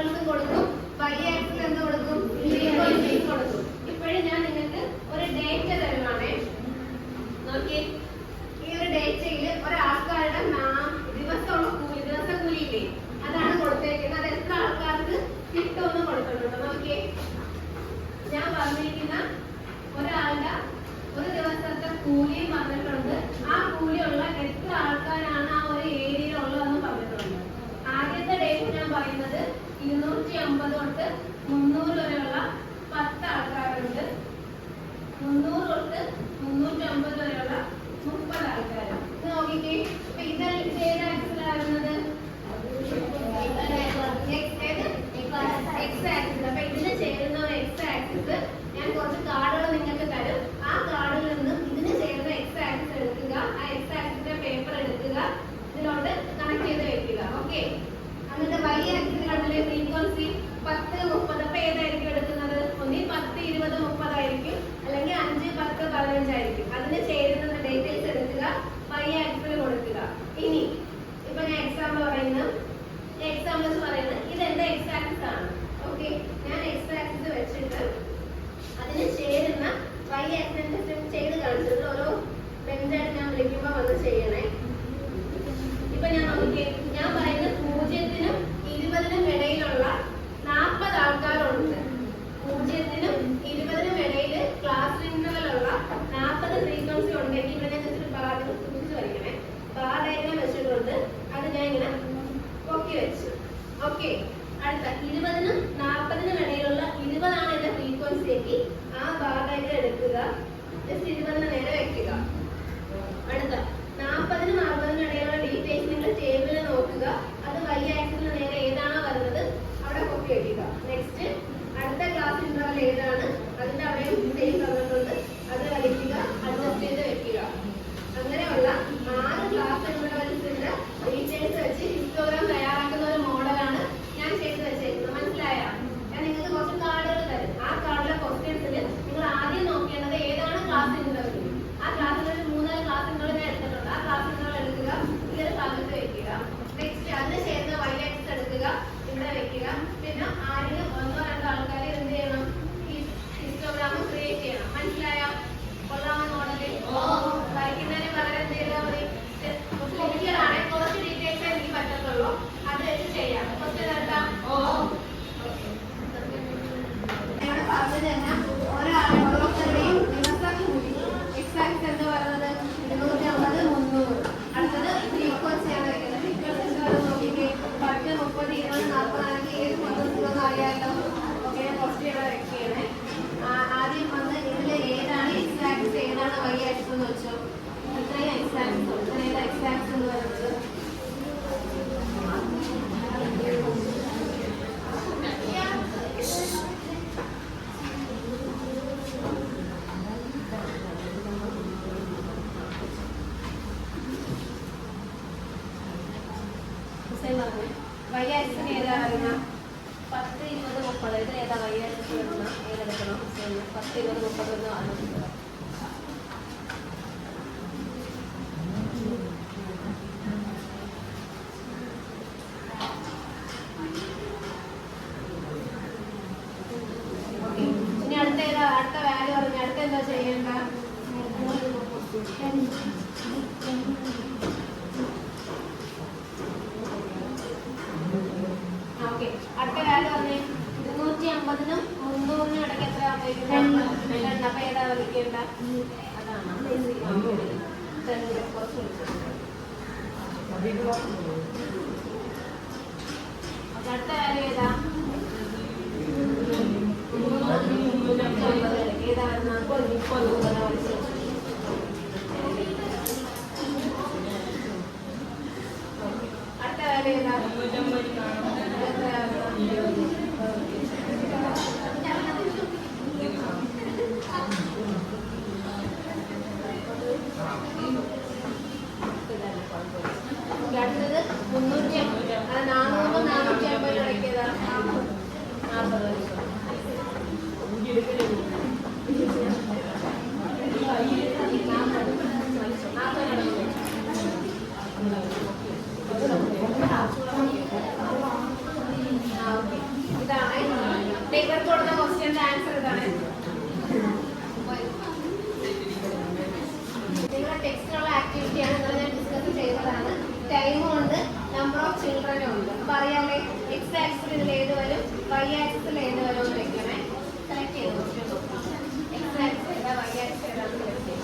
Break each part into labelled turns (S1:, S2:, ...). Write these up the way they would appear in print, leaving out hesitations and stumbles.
S1: ആൾക്കാർക്കും കൊടുക്കും, y axle എന്ത് കൊടുക്കും, ഫ്രീക്വൻസീസ് കൊടുക്കും. ഇപ്പോഴും ഞാൻ നിങ്ങൾക്ക് ഒരു ഡേറ്റ തരുവാണേ. നോക്കിയേ, ഈ ഒരു ഡേറ്റയിൽ ഒരാൾക്കാരുടെ ദിവസക്കൂലിയില്ലേ അതാണ് കൊടുത്തേക്കുന്നത്. അത് എത്ര ആൾക്കാർക്ക് കിട്ടുമെന്ന് കൊടുത്തിട്ടുണ്ട്. നോക്കിയേ, ഞാൻ പറഞ്ഞിരിക്കുന്ന ഒരാളുടെ ഒരു ദിവസത്തെ കൂലിയും പറഞ്ഞിട്ടുണ്ട്. ആ കൂലിയുള്ള എത്ര ആൾക്കാരാണ് ആ ഒരു ഏരിയയിൽ ഉള്ളതെന്ന് പറഞ്ഞിട്ടുണ്ട്. ആദ്യത്തെ ഡേറ്റ് ഞാൻ പറയുന്നത് 250 തൊട്ട് 300 വരെയുള്ള 10 ആൾക്കാരുണ്ട്. 300 തൊട്ട് 350 വരെയുള്ള 30 ആൾക്കാർ. ഇത് നോക്കിക്കേ, അപ്പൊ ഇത് ഏത് ആക്സിലായിരുന്നത്, എക്സ് ആക്സിസ്. അപ്പൊ ഇതിന് ചേരുന്ന ഒരു എക്സ് ആക്സിസ് ഞാൻ കുറച്ച് കാർഡുകൾ നിങ്ങൾക്ക് തരും. ആ കാർഡിൽ നിന്ന് ഇതിന് ചേരുന്ന എക്സ് ആക്സിസ് എടുക്കുക, ആ എക്സ് ആക്സിന്റെ പേപ്പർ എടുക്കുക, ഇതിനോട് കണക്ട് ചെയ്ത് വെക്കുക. ഓക്കെ, എന്നിട്ട് y ആക്സിസിലെ ഫ്രീക്വൻസി 10, 30. അപ്പൊ ഏതായിരിക്കും എടുക്കുന്നത്, ഒന്നീ 10, 20, 30 ആയിരിക്കും, അല്ലെങ്കിൽ 5, 10, 15 ആയിരിക്കും. അതിന് ചേരുന്ന ഡീറ്റെയിൽസ് എടുക്കുക, y ആക്സിസിൽ കൊടുക്കുക. ഇനി ഇപ്പൊ ഞാൻ എക്സാമ്പിൾ പറയുന്നത് ഇത് എന്റെ എക്സ് ആക്സിസ് ആണ്. ഓക്കെ, ഞാൻ എക്സ് ആക്സിസ് വെച്ചിട്ട് അതിന് ചേരുന്ന y ആക്സിസ് ചെയ്ത് കാണിച്ചത് ഓരോ ബെഞ്ചായിട്ട് ഞാൻ വിളിക്കുമ്പോൾ വന്ന് ചെയ്യണേ. ഇപ്പൊ ഞാൻ നോക്കിക്കേ, ഞാൻ പറയുന്നത് 0-നും 20-നും ഇടയിലുള്ള 40 ആൾക്കാരുണ്ട്. 0-നും 20-നും ഇടയിൽ ക്ലാസ് ഇന്റർവെലുള്ള 40 ഫ്രീക്വൻസി ഉണ്ടെങ്കിൽ ഇവിടെ ഞാൻ ജസ്റ്റ് ബാർ കുറിച്ച് വയ്ക്കണേ. ബാർ ഡയഗ്രാം വെച്ചിട്ടുണ്ട്, അത് ഞാൻ ഇങ്ങനെ പൊക്കി വെച്ചു. ഓക്കെ, അടുത്ത 20-നും 40-നും ഇടയിലുള്ള 20 ആണ് എന്റെ ഫ്രീക്വൻസി എങ്കിൽ ആ ബാർ ഡയഗ്രാം എടുക്കുക, ജസ്റ്റ് 20-ന് നേരെ വെക്കുക. അടുത്ത 40-നും 60-നും ഇടയിലുള്ള ഡീറ്റെയിൽസ് നിങ്ങൾ ടേബിളിൽ നോക്കുക, അത് y ആക്സിസിന് നേരെ ഏതാണോ വരുന്നത് അവിടെ കോപ്പി വെക്കുക. നെക്സ്റ്റ് അടുത്ത ക്ലാസ് ഇന്റർവൽ ഏതാണ് അതിന്റെ അവിടെയും ഡീറ്റെയിൽസ് തന്നിട്ടുണ്ട്, അത് വലിക്കുക, അഡ്ജസ്റ്റ് ചെയ്ത് വെക്കുക. അങ്ങനെയുള്ള 6 ക്ലാസ് ഇന്റർവൽസിന്റെ ഡീറ്റെയിൽസ് വെച്ച് ഹിസ്റ്റോഗ്രാം തയ്യാറാക്കുന്ന ഒരു മോഡലാണ് ഞാൻ ചെയ്ത് വെച്ചേക്കുന്നത്. മനസ്സിലായോ? ഞാൻ നിങ്ങൾക്ക് കുറച്ച് കാർഡുകൾ തരും. ആ കാർഡിലെ ക്വസ്റ്റ്യൻസിൽ നിങ്ങൾ ആദ്യം നോക്കേണ്ടത് ഏതാണ് ക്ലാസ് ഇന്റർവൽ. ആ ക്ലാസ്സിൽ 3 ക്ലാസ് ഇന്റർവൽ ഞാൻ എടുത്തിട്ടുണ്ട്. ആ ക്ലാസ് ഇന്റർവൽ എടുക്കുക, ഈ ഒരു ഭാഗത്ത് വെക്കുക. നെക്സ്റ്റ് അതിന് ചേർന്ന y ആക്സിസ് എടുക്കുക, ഇവിടെ വെക്കുക. പിന്നെ ആരെങ്കിലും 1-2 ആൾക്കാർ എന്ത് ചെയ്യണം, ഹിസ്റ്റോഗ്രാം ക്രിയേറ്റ് ചെയ്യണം. മനസ്സിലായോ? കൊള്ളാമോ മോഡലിൽ? വരയ്ക്കുന്നതിന് പകരം എന്ത് ചെയ്താൽ മതി, ക്ലിയർ ആണ്. കുറച്ച് ഡീറ്റെയിൽസ് എനിക്ക് പറ്റത്തുള്ളൂ, അത് വെച്ച് ചെയ്യാം. കുറച്ച് തരട്ടാം. ഇവിടെ പറഞ്ഞു തന്നെ ഓരോരുത്തരുടെയും ദിവസക്കൂലി എക്സ് ആക്സിസ് എന്ന് പറയുന്നത് 250, 300. അടുത്തത് ഫ്രീക്വൻസിയാണ് വെക്കുന്നത്. ഫ്രീക്വൻസി നോക്കിക്കേ, 10, 30, 20, 40 ആണെങ്കിൽ ഏത് ഫ്രീക്വൻസി അറിയാമല്ലോ. ഓക്കെ, ഞാൻ കുറച്ച് ഇവിടെ വെക്കുകയാണ്. ആദ്യം വന്ന് ഇതിൽ ഏതാണ് എക്സ് ആക്സിസ്, ഏതാണ് y ആക്സിസ് എന്ന് വെച്ചോ. ഇത്രയും എക്സ് ആക്സിസ്, ഇത്രയും എക്സ് ആക്സിസ് എന്ന് പറയുന്നത് y ആക്സിസിന് ഏതാ വരുന്ന 10, 20, 30. ഇതിൽ ഏതാ y ആക്സിസ് വരുന്ന, ഏതെടുക്കണം? 10, 20, 30 എന്ന് ആലോചിക്കുക. ഇനി അടുത്ത ഏതാ, അടുത്ത വാല്യൂ പറഞ്ഞ അടുത്ത എന്താ ചെയ്യേണ്ട, അടുത്ത വാല്യൂ പറഞ്ഞേ. 250-നും 300-നും ഇടയ്ക്ക് എത്ര വന്നിരിക്കുന്നത്, 2. അപ്പൊ ഏതാ വിളിക്കേണ്ട, അതാണ് കുറച്ച് അടുത്ത വാല്യൂ ഏതാ, 350. ഏതാ അടുത്ത വാല്യൂ ഏതാ, അടുത്തത് 350. 400-നും 450 ഇടയ്ക്കേതാ, 40. ഇവർക്ക് കൊടുത്ത ക്വസ്റ്റ്യന്റെ ആൻസർ ഇതാണ്. നിങ്ങളുടെ ടെക്സ്റ്റിലുള്ള ആക്ടിവിറ്റിയാണ്, നിങ്ങൾ ഞാൻ ഡിസ്കസ് ചെയ്തതാണ്. ടൈമും ഉണ്ട്, നമ്പർ ഓഫ് ചിൽഡ്രനും ഉണ്ട്. അപ്പൊ അറിയാമേ എക്സ് ആക്സിൽ ഇതിൽ ഏത് വരും, വൈ ആക്സിൽ ഏത് വരും എന്ന് വെക്കണേ. സെലക്ട് ചെയ്ത് ക്വസ്റ്റ്യൻ നോക്കാം. എക്സ് ആക്സിൽ ഏതാ, വൈ ആക്സിൽ ഏതാണെന്ന് സെലക്ട് ചെയ്യാം.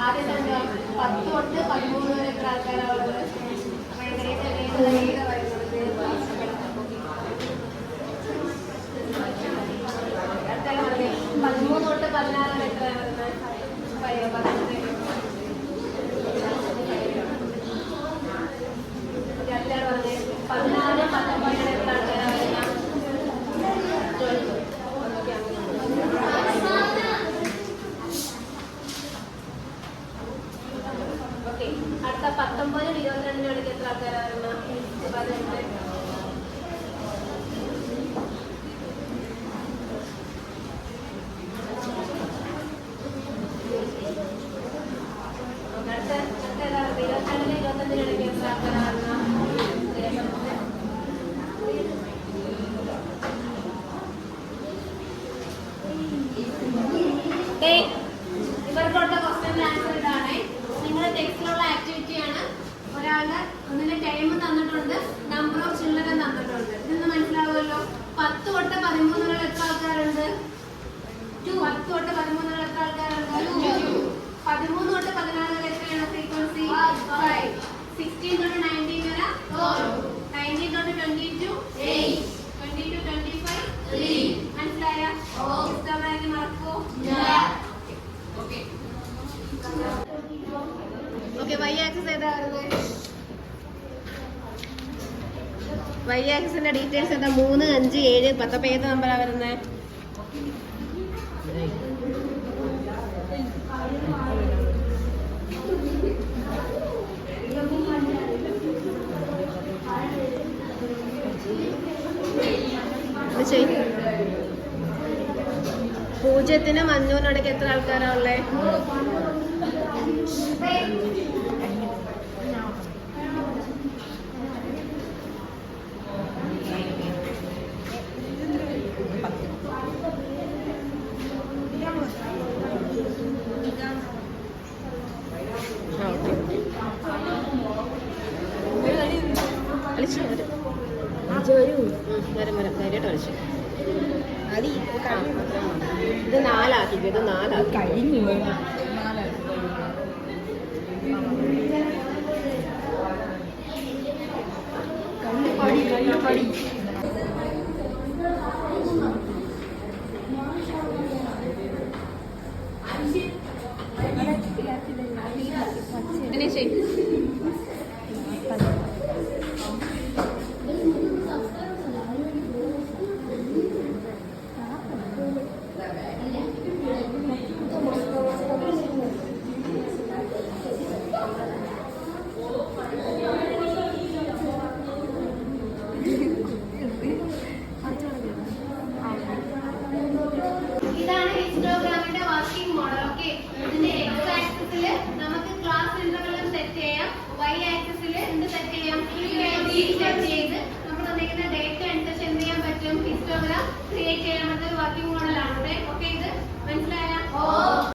S1: ആദ്യം 10 തൊട്ട് 13 വരെ എത്ര ആൾക്കാരാണ് ഉള്ളത്? അപ്പൊ ഏകദേശം ഏത് വരുന്നത്? 13 തൊട്ട് 16 വരെ എത്ര വരുന്നത്? 14. എത്ര ആൾക്കാരാണ് അടുത്ത 19 22 ഇടയ്ക്ക് എത്ര ആൾക്കാരാണ്? ഇവർക്കുള്ള ക്വസ്റ്റ്യൻ ആൻസർ ഇതാണ്. നിങ്ങളുടെ ടെക്സ്റ്റിലുള്ള ആക്ടിവിറ്റിയാണ്. ഒരാളുടെ ഒന്നിന്റെ ടൈം തന്നിട്ടുണ്ട്, നമ്പർ ഓഫ് ചിൽഡ്രൻ തന്നിട്ടുണ്ട്. ഇതെന്ന് മനസ്സിലാവുമല്ലോ. 10 തൊട്ട് 13 വരെ എത്ര ആൾക്കാരുണ്ട്? 10 തൊട്ട് 13 വരെ എത്ര ആൾക്കാരുണ്ട്? 13 തൊട്ട് 14 വരെ എത്രയാണ് ഫ്രീക്വൻസി? 5. 16 തൊട്ട് 19 വരെ 19 തൊട്ട് 22 8. 20 to 25 3. മനസ്സിലായ? മറക്കോ? ഓക്കെ, വൈ ആക്സിസ് ഏതാ വരുന്നത്? വൈ ആക്സിന്റെ ഡീറ്റെയിൽസ് എന്താ? 3 5 7 10. അപ്പൊ ഏത് നമ്പറാ വരുന്നത്? പൂജ്യത്തിന് 5 ഇടയ്ക്ക് എത്ര ആൾക്കാരാ ഉള്ളേ? വരം ധൈര്യമായിട്ട് കളിച്ചു. ഇത് 4 ആക്കിക്കോ, ഇത് 4 ആക്കി കഴിഞ്ഞു. ക്രിയേറ്റ് ചെയ്യാൻ പറ്റുന്ന വർക്കിംഗ് മോഡലാണ്.